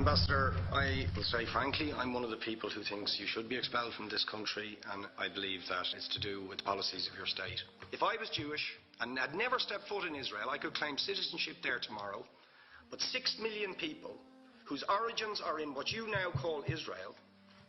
Ambassador, I will say frankly, I'm one of the people who thinks you should be expelled from this country, and I believe that it's to do with the policies of your state. If I was Jewish and had never stepped foot in Israel, I could claim citizenship there tomorrow, but 6 million people whose origins are in what you now call Israel,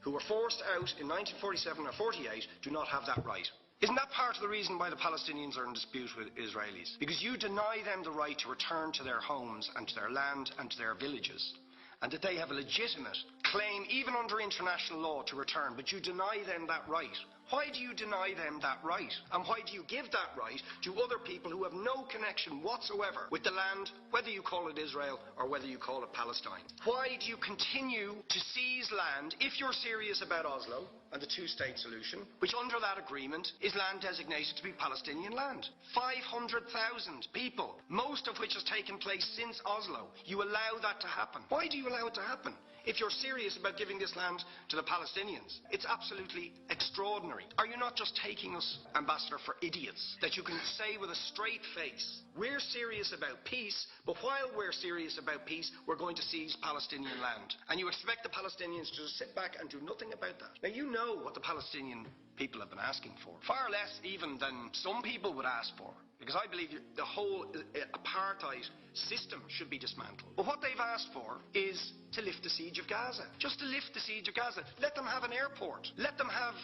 who were forced out in 1947 or 48, do not have that right. Isn't that part of the reason why the Palestinians are in dispute with Israelis? Because you deny them the right to return to their homes and to their land and to their villages, and that they have a legitimate claim, even under international law, to return, but you deny them that right. Why do you deny them that right? And why do you give that right to other people who have no connection whatsoever with the land, whether you call it Israel or whether you call it Palestine? Why do you continue to seize land, if you're serious about Oslo and the two-state solution, which under that agreement is land designated to be Palestinian land? 500,000 people, most of which has taken place since Oslo. You allow that to happen. Why do you allow it to happen? If you're serious about giving this land to the Palestinians, it's absolutely extraordinary. Are you not just taking us, Ambassador, for idiots? That you can say with a straight face, we're serious about peace, but while we're serious about peace, we're going to seize Palestinian land. And you expect the Palestinians to just sit back and do nothing about that. Now, you know what the Palestinian people have been asking for. Far less even than some people would ask for. Because I believe the whole apartheid system should be dismantled. But what they've asked for is to lift the siege of Gaza. Just to lift the siege of Gaza. Let them have an airport. Let them have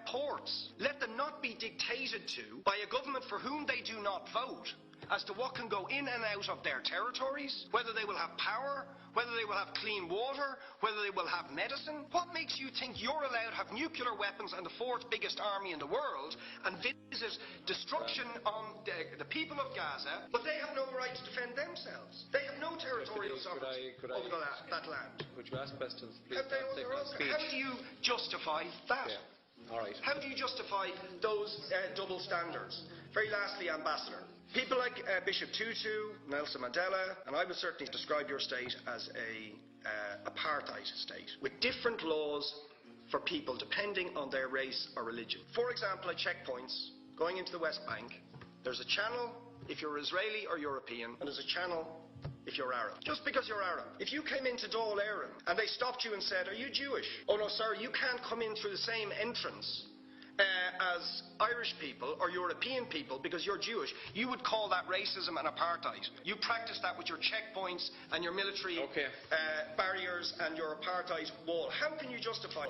ports. Let them not be dictated to by a government for whom they do not vote as to what can go in and out of their territories, whether they will have power, whether they will have clean water, whether they will have medicine. What makes you think you're allowed to have nuclear weapons and the fourth biggest army in the world and visit destruction on the people of Gaza, but they have no right to defend themselves? They have no territorial sovereignty over that land. Could you ask questions, please? How do you justify that? Yeah. All right. How do you justify those double standards? Very lastly, Ambassador, people like Bishop Tutu, Nelson Mandela, and I would certainly describe your state as a apartheid state, with different laws for people depending on their race or religion. For example, at checkpoints going into the West Bank, there's a channel if you're Israeli or European, and there's a channel if you're Arab. Just because you're Arab. If you came into Dáil Éireann and they stopped you and said, "Are you Jewish?" "Oh no, sir, you can't come in through the same entrance as Irish people or European people because you're Jewish," you would call that racism and apartheid. You practice that with your checkpoints and your military barriers and your apartheid wall. How can you justify